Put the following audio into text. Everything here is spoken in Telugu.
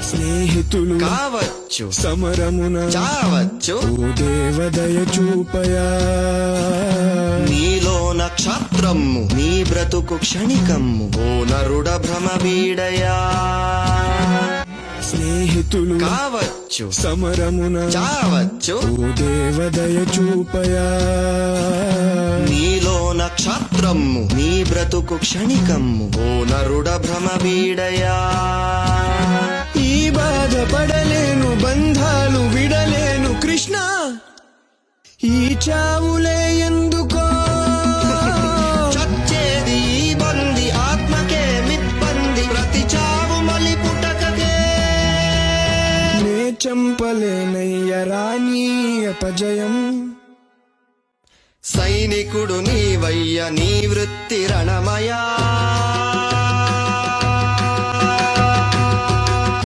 స్నేహితులు కావచ్చు, సమరమున చావచ్చు. ఓ దేవదయ చూపయా, నీలో నక్షత్రము నీ బ్రతుకు క్షణికమ్ము, ఓ నరుడ భ్రమ వీడయా. స్నేహితులు కావచ్చు, సమరమున చావచ్చు. ఓ దేవదయ చూపయా, నీలో నక్షత్రము నీ బ్రతుకు క్షణికమ్ము, ఓ నరుడ భ్రమ వీడయా. ఈ బాధపడలేను, బంధాలు విడలేను కృష్ణ, ఈ చావులే ఎందుకో. చచ్చేది ఈ బంది, ఆత్మకే మిబ్బంది, ప్రతి చావు మలి పుటకకే. నే చంపలేనయ్యరా నీ అపజయం, సైనికుడు నీవయ్య, నీ వృత్తి రణమయా.